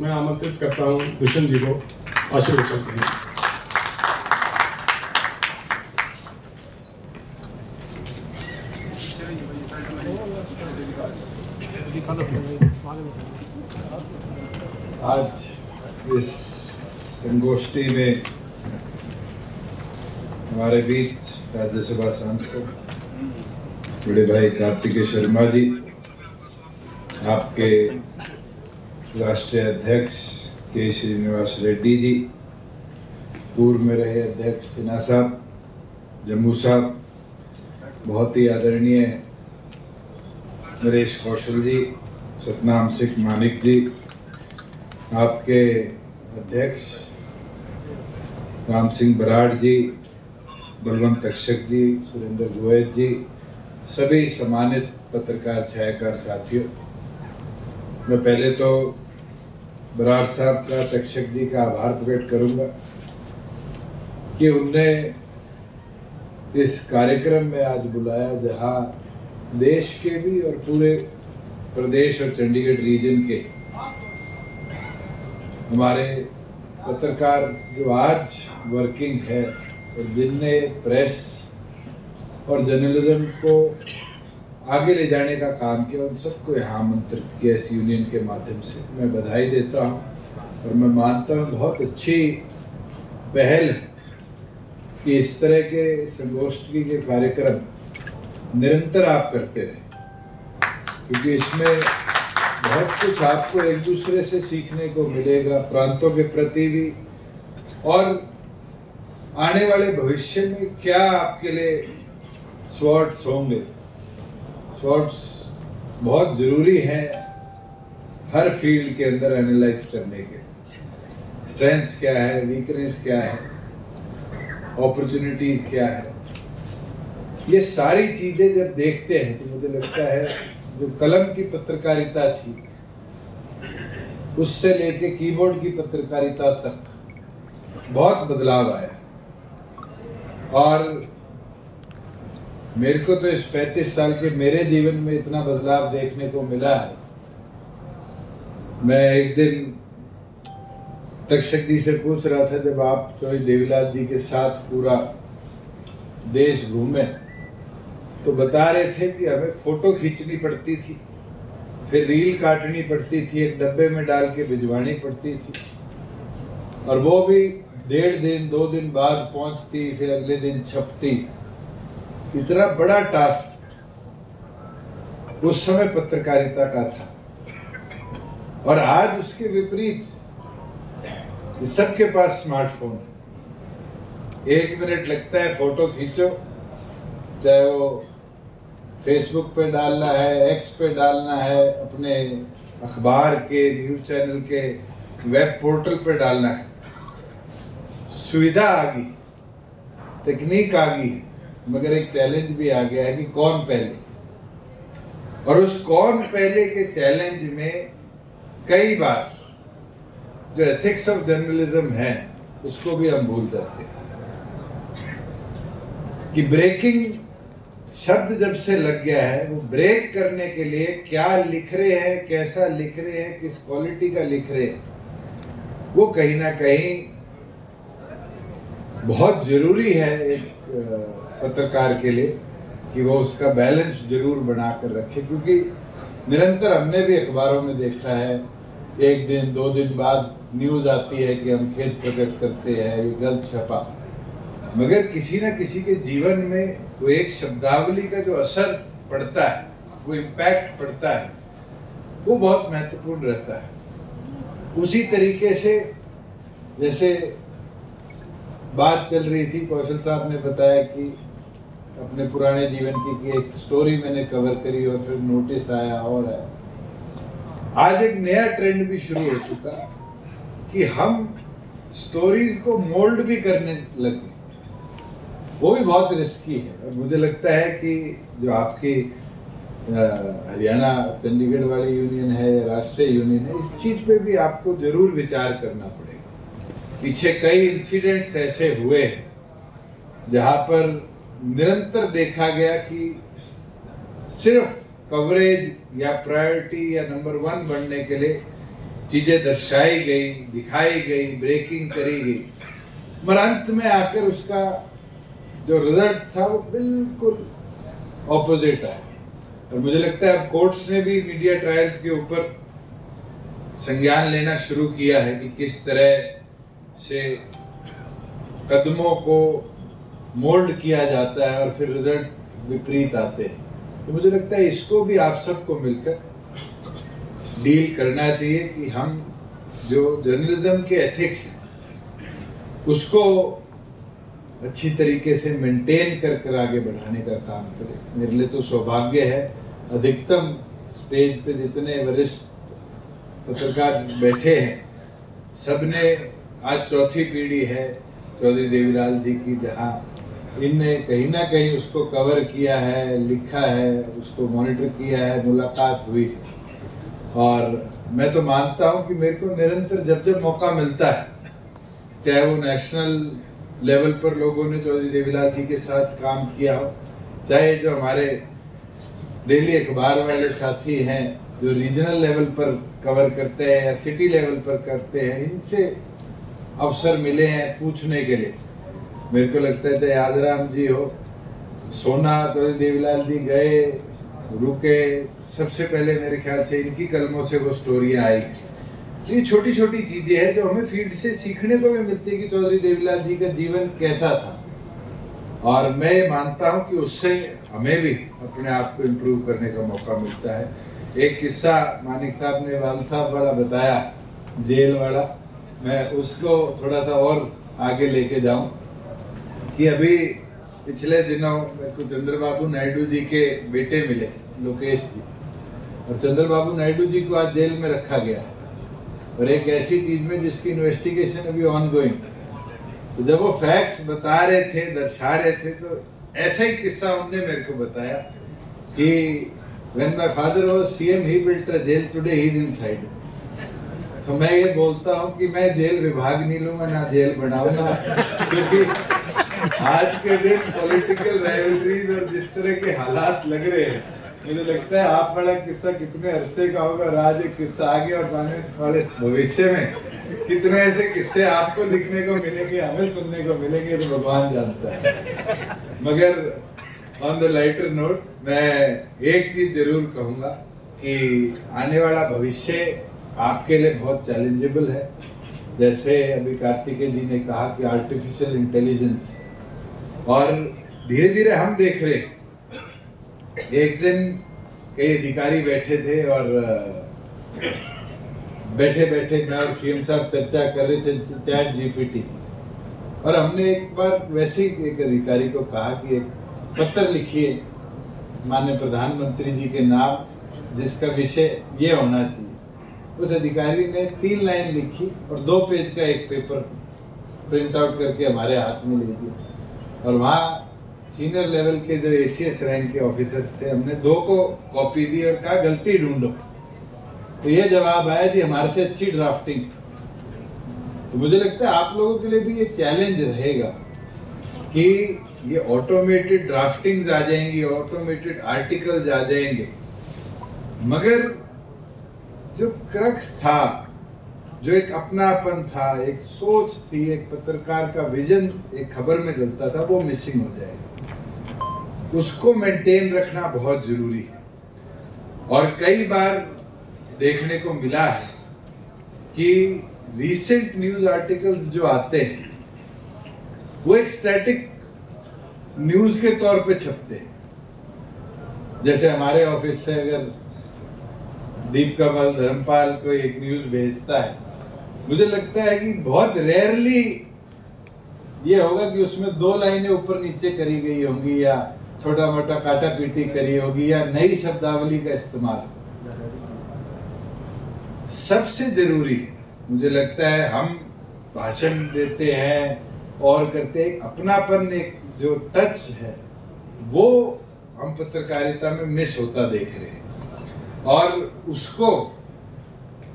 मैं आमंत्रित करता हूं दुष्यंत जी को आशीर्वाद करते हैं। आज इस संगोष्ठी में हमारे बीच राज्यसभा सांसद बड़े भाई कार्तिकेय शर्मा जी, आपके राष्ट्रीय अध्यक्ष के श्रीनिवास रेड्डी जी, पूर्व में रहे अध्यक्ष सिन्हा साहब, जम्मू साहब, बहुत ही आदरणीय नरेश कौशल जी, सतनाम सिंह मानिक जी, आपके अध्यक्ष राम सिंह बराड़ जी, बलवंत अक्षक जी, सुरेंद्र गोयल जी, सभी सम्मानित पत्रकार छायाकार साथियों, मैं पहले तो बराड़ साहब का, तक्षक जी का आभार प्रकट करूंगा कि उनने इस कार्यक्रम में आज बुलाया, जहां देश के भी और पूरे प्रदेश और चंडीगढ़ रीजन के हमारे पत्रकार जो आज वर्किंग है और जिनने प्रेस और जर्नलिज्म को आगे ले जाने का काम किया, उन सबको यहाँ आमंत्रित किया इस यूनियन के माध्यम से। मैं बधाई देता हूँ और मैं मानता हूँ बहुत अच्छी पहल है कि इस तरह के संगोष्ठी के कार्यक्रम निरंतर आप करते रहें, क्योंकि इसमें बहुत कुछ आपको एक दूसरे से सीखने को मिलेगा, प्रांतों के प्रति भी, और आने वाले भविष्य में क्या आपके लिए स्वॉट्स होंगे। स्वॉट्स बहुत जरूरी है हर फील्ड के अंदर एनालाइज करने के। स्ट्रेंथ्स क्या है, वीकनेस क्या है, अपॉर्चुनिटीज क्या है, ये सारी चीजें जब देखते हैं तो मुझे लगता है जो कलम की पत्रकारिता थी उससे लेके कीबोर्ड की पत्रकारिता तक बहुत बदलाव आया। और मेरे को तो इस 35 साल के मेरे जीवन में इतना बदलाव देखने को मिला है। मैं एक दिन तक्षक जी से पूछ रहा था, जब आप चौधरी देवीलाल जी के साथ पूरा देश घूमे तो बता रहे थे कि हमें फोटो खींचनी पड़ती थी, फिर रील काटनी पड़ती थी, एक डब्बे में डाल के भिजवानी पड़ती थी, और वो भी 1.5 दिन 2 दिन बाद पहुंचती, फिर अगले दिन छपती। इतना बड़ा टास्क उस समय पत्रकारिता का था। और आज उसके विपरीत सबके पास स्मार्टफोन है। 1 मिनट लगता है फोटो खींचो, चाहे वो फेसबुक पे डालना है, एक्स पे डालना है, अपने अखबार के, न्यूज चैनल के वेब पोर्टल पे डालना है। सुविधा आ गई, तकनीक आ गई, मगर एक चैलेंज भी आ गया है कि कौन पहले। और उस कौन पहले के चैलेंज में कई बार जो एथिक्स ऑफ जर्नलिज्म है उसको भी हम भूल जाते हैं कि ब्रेकिंग शब्द जब से लग गया है, वो ब्रेक करने के लिए क्या लिख रहे हैं, कैसा लिख रहे हैं, किस क्वालिटी का लिख रहे हैं, वो कहीं ना कहीं बहुत जरूरी है एक पत्रकार के लिए कि वो उसका बैलेंस जरूर बनाकर रखे। क्योंकि निरंतर हमने भी अखबारों में देखा है, 1 दिन 2 दिन बाद न्यूज आती है कि हम खेद प्रकट करते हैं, ये गलत छपा, मगर किसी न किसी के जीवन में वो एक शब्दावली का जो असर पड़ता है, वो इम्पैक्ट पड़ता है, वो बहुत महत्वपूर्ण रहता है। उसी तरीके से जैसे बात चल रही थी, कौशल साहब ने बताया कि अपने पुराने जीवन की एक स्टोरी मैंने कवर करी और फिर नोटिस आया और आया। आज एक नया ट्रेंड भी शुरू हो चुका कि हम स्टोरीज को मोल्ड भी करने लगे। वो भी बहुत रिस्की है। और मुझे लगता है कि जो आपकी हरियाणा चंडीगढ़ वाली यूनियन है, राष्ट्रीय यूनियन है, इस चीज पे भी आपको जरूर विचार करना पड़ेगा। पीछे कई इंसिडेंट्स ऐसे हुए हैं जहां पर निरंतर देखा गया कि सिर्फ कवरेज या प्रायोरिटी या नंबर 1 बनने के लिए चीजें दर्शाई गई, दिखाई गई, ब्रेकिंग करी गई, मगर अंत में आकर उसका जो रिजल्ट था वो बिल्कुल ऑपोजिट आया। और मुझे लगता है अब कोर्ट्स ने भी मीडिया ट्रायल्स के ऊपर संज्ञान लेना शुरू किया है कि किस तरह से कदमों को मोल्ड किया जाता है और फिर रिजल्ट विपरीत आते हैं। तो मुझे लगता है इसको भी आप सबको मिलकर डील करना चाहिए कि हम जो जर्नलिज्म के एथिक्स हैं उसको अच्छी तरीके से मेंटेन कर आगे बढ़ाने का काम करें। मेरे लिए तो सौभाग्य है, अधिकतम स्टेज पे जितने वरिष्ठ पत्रकार बैठे हैं सबने, आज चौथी पीढ़ी है चौधरी देवीलाल जी की, जहाँ इनने कहीं ना कहीं उसको कवर किया है, लिखा है, उसको मॉनिटर किया है, मुलाकात हुई। और मैं तो मानता हूँ कि मेरे को निरंतर जब जब मौका मिलता है, चाहे वो नेशनल लेवल पर लोगों ने चौधरी देवीलाल जी के साथ काम किया हो, चाहे जो हमारे डेली अखबार वाले साथी हैं जो रीजनल लेवल पर कवर करते हैं या सिटी लेवल पर करते हैं, इनसे अवसर मिले हैं पूछने के लिए। मेरे को लगता है चाहे आदराम जी हो, सोना चौधरी देवीलाल जी गए, रुके, सबसे पहले मेरे ख्याल से इनकी कलमों से वो स्टोरियाँ आई। ये छोटी छोटी चीजें हैं जो हमें फील्ड से सीखने को भी मिलती है कि चौधरी देवीलाल जी का जीवन कैसा था। और मैं मानता हूं कि उससे हमें भी अपने आप को इम्प्रूव करने का मौका मिलता है। एक किस्सा मानिक साहब ने वाल साहब वाला बताया, जेल वाला, मैं उसको थोड़ा सा और आगे लेके जाऊं कि अभी पिछले दिनों मेरे को चंद्रबाबू नायडू जी के बेटे मिले, लोकेश जी, और चंद्रबाबू नायडू जी को आज जेल में रखा गया है और एक ऐसी चीज में जिसकी इन्वेस्टिगेशन अभी ऑन गोइंग। तो जब वो फैक्ट्स बता रहे थे, दर्शा रहे थे, तो ऐसा ही किस्सा उनने मेरे को बताया कि when my father was CM he built a jail, today he is inside. तो मैं ये बोलता हूँ कि मैं जेल विभाग नहीं लूंगा, ना जेल बनाऊंगा, क्योंकि आज के दिन पॉलिटिकल राइवलरीज और जिस तरह के हालात लग रहे हैं, मुझे लगता है आप बड़ा किस्सा कितने अरसे का होगा और आज एक किस्सा आ गया और आने वाले भविष्य में कितने ऐसे किस्से आपको लिखने को मिलेंगे, हमें सुनने को मिलेंगे, तो भगवान जानता है। मगर ऑन द लाइटर नोट मैं एक चीज जरूर कहूंगा कि आने वाला भविष्य आपके लिए बहुत चैलेंजेबल है। जैसे अभी कार्तिकेय जी ने कहा कि आर्टिफिशियल इंटेलिजेंस, और धीरे धीरे हम देख रहे हैं। एक दिन कई अधिकारी बैठे थे और बैठे बैठे मैं और सीएम साहब चर्चा कर रहे थे चैट जीपीटी, और हमने एक बार वैसे ही एक अधिकारी को कहा कि एक पत्र लिखिए माननीय प्रधानमंत्री जी के नाम, जिसका विषय ये होना चाहिए। उस अधिकारी ने 3 लाइन लिखी और 2 पेज का एक पेपर प्रिंट आउट करके हमारे हाथ में ले दिया, और वहाँ सीनियर लेवल के जो एसीएस रैंक के ऑफिसर्स थे, हमने 2 को कॉपी दी और कहा गलती ढूंढो। तो ये जवाब आया कि हमारे से अच्छी ड्राफ्टिंग। तो मुझे लगता है आप लोगों के लिए भी ये चैलेंज रहेगा कि ये ऑटोमेटेड ड्राफ्टिंग्स आ जाएंगी, ऑटोमेटेड आर्टिकल्स आ जाएंगे, मगर जो क्रक्स था, जो एक अपनापन था, एक सोच थी, एक पत्रकार का विजन एक खबर में डलता था, वो मिसिंग हो जाएगा। उसको मेंटेन रखना बहुत जरूरी है। और कई बार देखने को मिला है कि रीसेंट न्यूज आर्टिकल्स जो आते हैं वो एक स्टैटिक न्यूज के तौर पे छपते हैं। जैसे हमारे ऑफिस से अगर दीप कमल धर्मपाल कोई एक न्यूज भेजता है, मुझे लगता है कि बहुत रेयरली ये होगा कि उसमें 2 लाइनें ऊपर नीचे करी गई होंगी, या छोटा मोटा काटा पीटी करी होगी, या नई शब्दावली का इस्तेमाल। सबसे जरूरी मुझे लगता है, हम भाषण देते हैं और करते हैं, अपनापन एक जो टच है वो हम पत्रकारिता में मिस होता देख रहे हैं, और उसको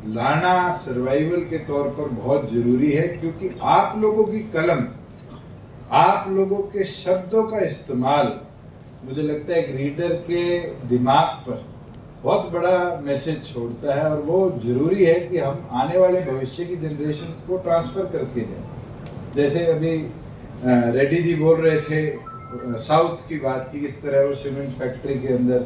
लाना सर्वाइवल के तौर पर बहुत जरूरी है। क्योंकि आप लोगों की कलम, आप लोगों के शब्दों का इस्तेमाल, मुझे लगता है एक रीडर के दिमाग पर बहुत बड़ा मैसेज छोड़ता है, और वो जरूरी है कि हम आने वाले भविष्य की जनरेशन को ट्रांसफर करके जाए। जैसे अभी रेड्डी जी बोल रहे थे साउथ की बात की, किस तरह वो सीमेंट फैक्ट्री के अंदर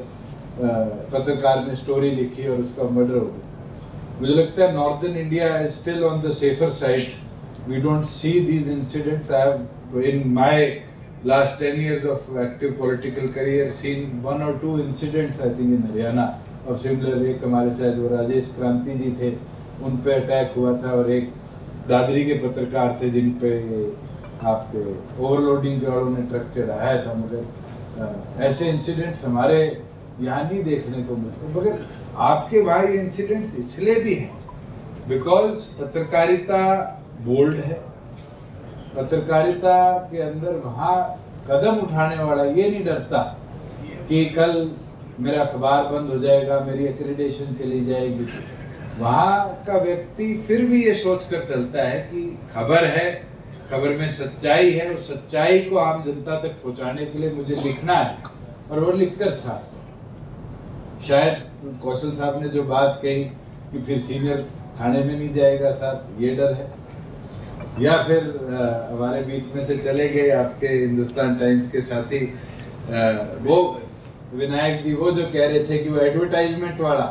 पत्रकार ने स्टोरी लिखी और उसका मर्डर हो गया। मुझे लगता है northern India is still on the safer side. We don't see these incidents. I have in my last 10 years of active political career seen 1 or 2 incidents I think in Haryana of similar। एक हमारे शायद वो राजेश क्रांति जी थे, उन पे attack हुआ था, और एक दादरी के पत्रकार थे जिन पे आपके ओवरलोडिंग के वालों ने ट्रक चढ़ाया था। मगर ऐसे इंसिडेंट्स हमारे यहाँ नहीं देखने को मिलते। मगर आपके वहाँ ये इंसिडेंट्स इसलिए भी हैं बिकॉज पत्रकारिता बोल्ड है। पत्रकारिता के अंदर वहाँ कदम उठाने वाला ये नहीं डरता कि कल मेरा अखबार बंद हो जाएगा, मेरी एक्रेडिटेशन चली जाएगी। वहाँ का व्यक्ति फिर भी ये सोच कर चलता है कि खबर है, खबर में सच्चाई है, उस सच्चाई को आम जनता तक पहुँचाने के लिए मुझे लिखना है, और वो लिखकर था। शायद कौशल साहब ने जो बात कही कि फिर सीनियर थाने में नहीं जाएगा साहब, ये डर है। या फिर हमारे बीच में से चले गए आपके हिंदुस्तान टाइम्स के साथी वो विनायक जी, वो जो कह रहे थे कि वो एडवर्टाइजमेंट वाला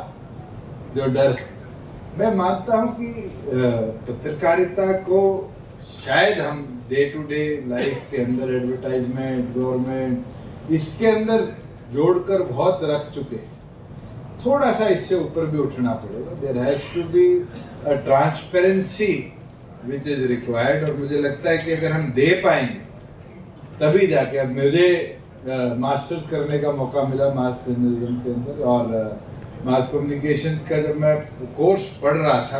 जो डर है। मैं मानता हूं कि पत्रकारिता को शायद हम डे टू डे लाइफ के अंदर एडवर्टाइजमेंट, गवर्नमेंट, इसके अंदर जोड़कर बहुत रख चुके हैं। थोड़ा सा इससे ऊपर भी उठना पड़ेगा। There has to be a transparency which is required. और मुझे लगता है कि अगर हम दे पाएंगे तभी जाके, अब मुझे मास्टर्स करने का मौका मिला मास जर्नलिज्म के अंदर, और मास कम्युनिकेशन का जब मैं कोर्स पढ़ रहा था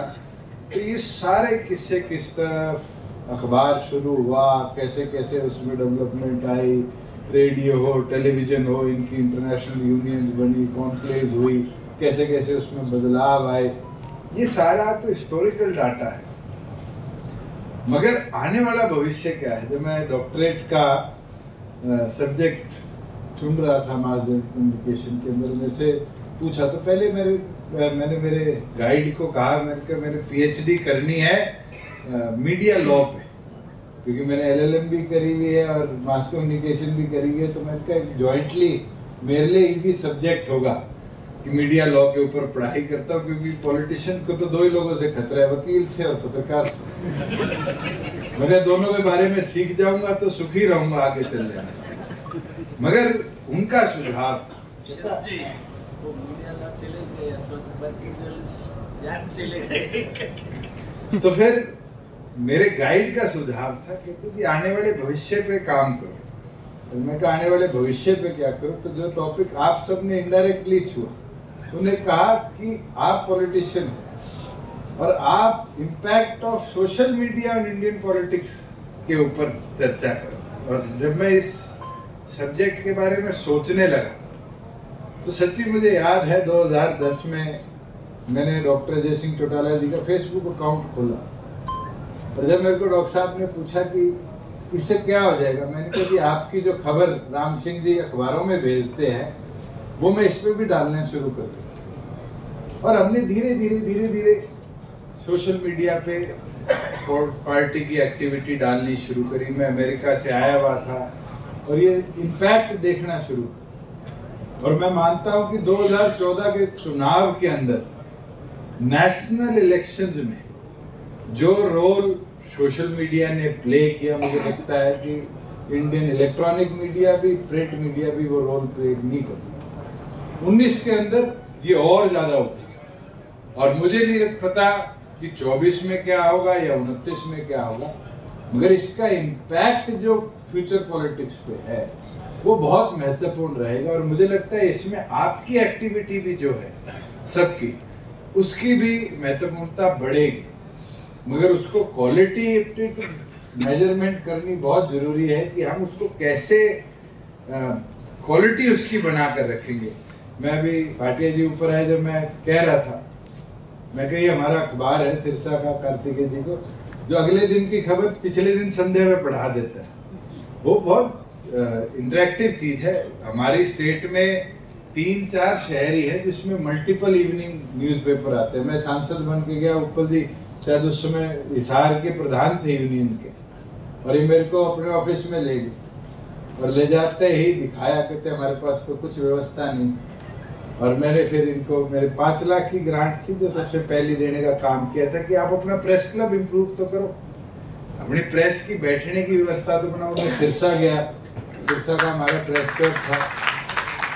तो ये सारे किस्से किस तरह अखबार शुरू हुआ, कैसे कैसे उसमें डेवलपमेंट आई, रेडियो हो, टेलीविज़न हो, इनकी इंटरनेशनल यूनियन बनी, कॉन्क्लेव हुई, कैसे कैसे उसमें बदलाव आए, ये सारा तो हिस्टोरिकल डाटा है। मगर आने वाला भविष्य क्या है? जब मैं डॉक्टरेट का सब्जेक्ट चुन रहा था मास कम्युनिकेशन के अंदर, मेरे से पूछा तो पहले मैंने मेरे गाइड को कहा, मैंने कहा मेरे पीएचडी करनी है मीडिया लॉ पे, क्योंकि मैंने एलएलएम भी करी हुई है और मास कम्युनिकेशन भी करी हुई है। तो मैंने कहा जॉइंटली मेरे लिए इजी सब्जेक्ट होगा कि मीडिया लॉ के ऊपर पढ़ाई करता हूँ, क्योंकि पॉलिटिशियन को तो 2 ही लोगों से खतरा है, वकील से और पत्रकार से। मगर दोनों के बारे में सीख जाऊंगा तो सुखी रहूंगा आगे चल जाना। मगर उनका सुझाव तो फिर मेरे गाइड का सुझाव था, कहते कि आने वाले भविष्य पे काम करो। मैं कहा आने वाले भविष्य पे क्या करो? तो जो टॉपिक आप सबने इनडायरेक्टली छुआ, उन्होंने कहा कि आप पॉलिटिशियन हैं और आप इम्पैक्ट ऑफ सोशल मीडिया और इंडियन पॉलिटिक्स के ऊपर चर्चा करो। और जब मैं इस सब्जेक्ट के बारे में सोचने लगा तो सच्ची मुझे याद है 2010 में मैंने डॉक्टर अजय सिंह चौटाला जी का फेसबुक अकाउंट खोला, और जब मेरे को डॉक्टर साहब ने पूछा कि इससे क्या हो जाएगा, मैंने कहा कि आपकी जो खबर राम सिंह जी अखबारों में भेजते हैं वो मैं इस पर भी डालना शुरू कर दूँ। और हमने धीरे धीरे सोशल मीडिया पे पार्टी की एक्टिविटी डालनी शुरू करी। मैं अमेरिका से आया हुआ था और ये इम्पैक्ट देखना शुरू। और मैं मानता हूँ कि 2014 के चुनाव के अंदर नेशनल इलेक्शंस में जो रोल सोशल मीडिया ने प्ले किया, मुझे लगता है कि इंडियन इलेक्ट्रॉनिक मीडिया भी, प्रिंट मीडिया भी वो रोल प्ले नहीं करती। 19 के अंदर ये और ज्यादा होगी, और मुझे नहीं पता कि 24 में क्या होगा या 29 में क्या होगा, मगर इसका इम्पैक्ट जो फ्यूचर पॉलिटिक्स पे है वो बहुत महत्वपूर्ण रहेगा। और मुझे लगता है इसमें आपकी एक्टिविटी भी जो है सबकी, उसकी भी महत्वपूर्णता बढ़ेगी, मगर उसको क्वालिटेटिव मेजरमेंट करनी बहुत जरूरी है कि हम उसको कैसे क्वालिटी उसकी बना कर रखेंगे। मैं अभी भाटिया जी ऊपर आए, जब मैं कह रहा था, मैं कही हमारा अखबार है सिरसा का कार्तिकेय जी को, जो अगले दिन की खबर पिछले दिन संध्या में पढ़ा देता है। वो बहुत इंटरेक्टिव चीज़ है। हमारी स्टेट में 3-4 शहर ही है जिसमें मल्टीपल इवनिंग न्यूज़पेपर आते हैं। मैं सांसद बन के गया, ऊपर जी शायद उस समय हिसार के प्रधान थे यूनियन के, और ये मेरे को अपने ऑफिस में ले गए और ले जाते ही दिखाया, कहते हमारे पास तो कुछ व्यवस्था नहीं। और मैंने फिर इनको, मेरे 5 लाख की ग्रांट थी जो सबसे पहले देने का काम किया था कि आप अपना प्रेस क्लब इम्प्रूव तो करो, अपनी प्रेस की बैठने की व्यवस्था तो बनाओ। मैं सिरसा गया, सिरसा का हमारा प्रेस क्लब था,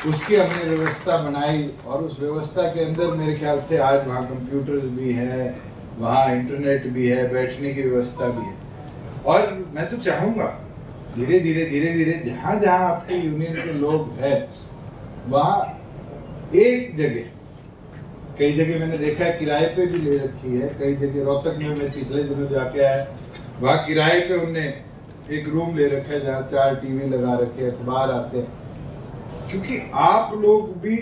उसकी हमने व्यवस्था बनाई, और उस व्यवस्था के अंदर मेरे ख्याल से आज वहाँ कंप्यूटर्स भी है, वहाँ इंटरनेट भी है, बैठने की व्यवस्था भी है। और मैं तो चाहूँगा धीरे धीरे जहाँ जहाँ आपके यूनियन के लोग हैं वहाँ एक जगह, कई जगह मैंने देखा है किराए पे भी ले रखी है, कई जगह रोहतक में मैं पिछले दिनों जाके आया, वहाँ किराए पे उनने एक रूम ले रखा है जहाँ 4 टीवी लगा रखे, अखबार आते हैं। क्योंकि आप लोग भी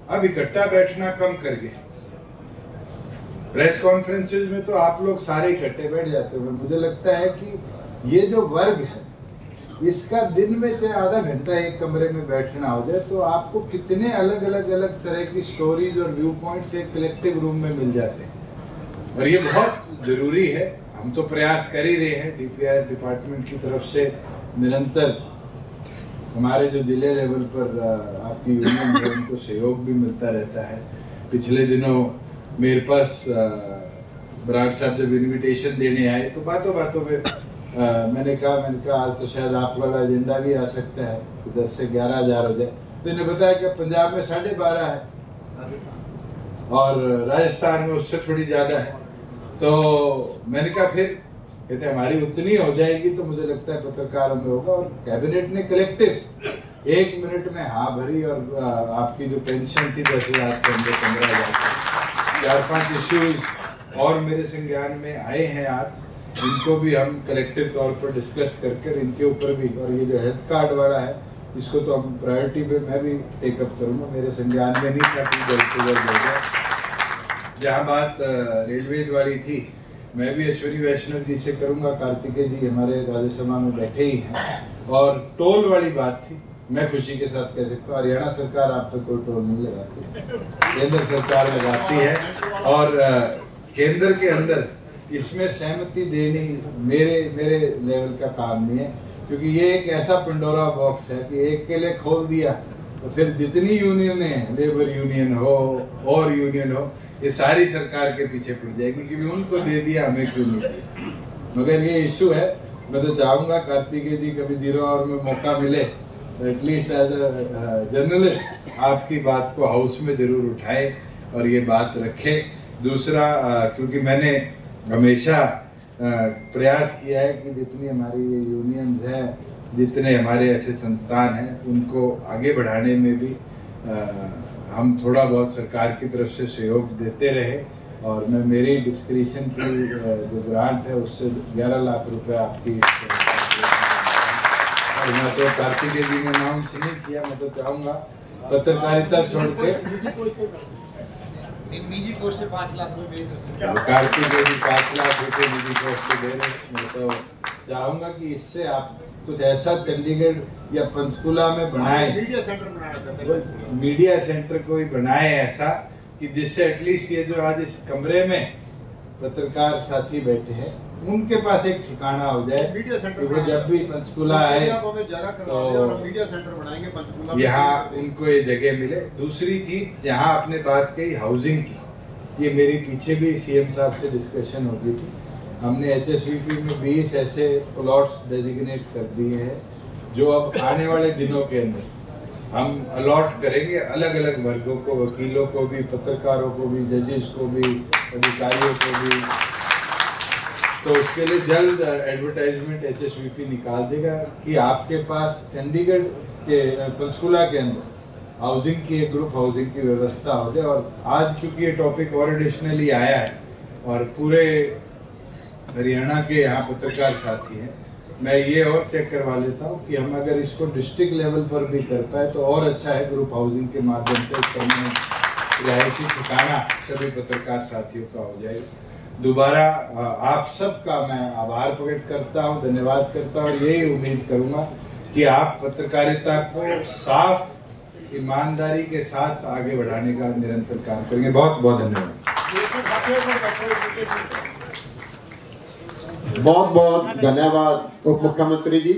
अब इकट्ठा बैठना कम कर गए। प्रेस कॉन्फ्रेंसेज में तो आप लोग सारे इकट्ठे बैठ जाते हो। मुझे लगता है कि ये जो वर्ग है इसका दिन में चाहे आधा घंटा एक कमरे में बैठना हो जाए तो आपको कितने अलग तरह की स्टोरीज और व्यू पॉइंट्स एक कलेक्टिव रूम में मिल जाते हैं, और ये बहुत जरूरी है। हम तो प्रयास कर ही रहे हैं डीपीआई डिपार्टमेंट की तरफ से, निरंतर हमारे जो जिले लेवल पर आपकी यूनियन है उनको सहयोग भी मिलता रहता है। पिछले दिनों मेरे पास बराड़ साहब जब इनविटेशन देने आए तो बातों में मैंने कहा आज तो शायद आप वाला एजेंडा भी आ सकता है, 10 से 11 हज़ार हो जाए। तो इन्हें बताया कि पंजाब में 12.5 है और राजस्थान में उससे थोड़ी ज़्यादा है। तो मैंने कहा फिर, कहते हमारी उतनी हो जाएगी तो मुझे लगता है पत्रकारों में होगा। और कैबिनेट ने कलेक्टिव 1 मिनट में हाँ भरी, और आपकी जो पेंशन थी 10,000 से 15,000, 4-5 इश्यूज और मेरे संज्ञान में आए हैं आज, इनको भी हम कलेक्टिव तौर पर डिस्कस कर इनके ऊपर भी। और ये जो हेल्थ कार्ड वाला है इसको तो हम प्रायोरिटी पे मैं भी टेकअप करूँगा, मेरे संज्ञान में नहीं था कि जल्द से जल्द हो जाए। जहाँ बात रेलवेज वाली थी, मैं भी अश्विनी वैष्णव जी से करूँगा, कार्तिकेय जी हमारे राज्यसभा में बैठे ही हैं। और टोल वाली बात थी, मैं खुशी के साथ कह सकता हूँ हरियाणा सरकार आप पे कोई टोल नहीं लगाती, केंद्र सरकार लगाती है। और केंद्र के अंदर इसमें सहमति देनी मेरे लेवल का काम नहीं है, क्योंकि ये एक ऐसा पंडोरा बॉक्स है कि एक के लिए खोल दिया तो फिर जितनी यूनियन है, लेबर यूनियन हो और यूनियन हो, ये सारी सरकार के पीछे पड़ जाएगी क्योंकि उनको दे दिया हमें क्यों नहीं दिया। मगर ये इशू है, मैं तो चाहूँगा कार्तिकेय जी कभी 0 आवर में मौका मिले तो एटलीस्ट एज अ जर्नलिस्ट आपकी बात को हाउस में जरूर उठाए और ये बात रखे। दूसरा, क्योंकि मैंने हमेशा प्रयास किया है कि जितनी हमारी ये यूनियंस हैं, जितने हमारे ऐसे संस्थान हैं, उनको आगे बढ़ाने में भी हम थोड़ा बहुत सरकार की तरफ से सहयोग देते रहे। और मैं मेरी डिस्क्रिप्शन की जो ग्रांट है उससे 11 लाख रुपए आपकी, और मैं तो कार्तिकेय जी ने अनाउंस नहीं किया, मैं तो चाहूँगा पत्रकारिता छोड़ के निजी कोर्स से 5 लाख रुपए कार्तिकेय जी 5 लाख रुपए निजी कोर्स से दे रहे। मैं तो चाहूँगा कि इससे आप कुछ ऐसा चंडीगढ़ या पंचकुला में बनाए, मीडिया सेंटर बनाया, मीडिया सेंटर को ही बनाए ऐसा कि जिससे एटलीस्ट ये जो आज इस कमरे में पत्रकार साथी बैठे हैं उनके पास एक ठिकाना हो जाए। मीडिया सेंटर वो जब भी पंचकुला आए तो मीडिया सेंटर बनाएंगे पंचकुला, यहाँ उनको ये जगह मिले। दूसरी चीज, जहाँ आपने बात कही हाउसिंग की, ये मेरी पीछे भी सीएम साहब से डिस्कशन हो गई थी। हमने HSVP में 20 ऐसे प्लॉट्स डेजिग्नेट कर दिए हैं जो अब आने वाले दिनों के अंदर हम अलॉट करेंगे अलग अलग वर्गों को, वकीलों को भी, पत्रकारों को भी, जजेस को भी, अधिकारियों को भी। तो उसके लिए जल्द एडवर्टाइजमेंट HSVP निकाल देगा कि आपके पास चंडीगढ़ के पंचकुला के अंदर हाउसिंग की, ग्रुप हाउसिंग की व्यवस्था हो जाए। और आज चूंकि ये टॉपिक और एडिशनली आया है और पूरे हरियाणा के यहाँ पत्रकार साथी हैं, मैं ये और चेक करवा लेता हूँ कि हम अगर इसको डिस्ट्रिक्ट लेवल पर भी कर पाए तो और अच्छा है। ग्रुप हाउसिंग के माध्यम से रिहायशी ठिकाना सभी पत्रकार साथियों का हो जाएगा। दोबारा आप सबका मैं आभार प्रकट करता हूँ, धन्यवाद करता हूँ और यही उम्मीद करूँगा कि आप पत्रकारिता को साफ ईमानदारी के साथ आगे बढ़ाने का निरंतर काम करेंगे। बहुत बहुत धन्यवाद। बहुत बहुत धन्यवाद उप मुख्यमंत्री जी।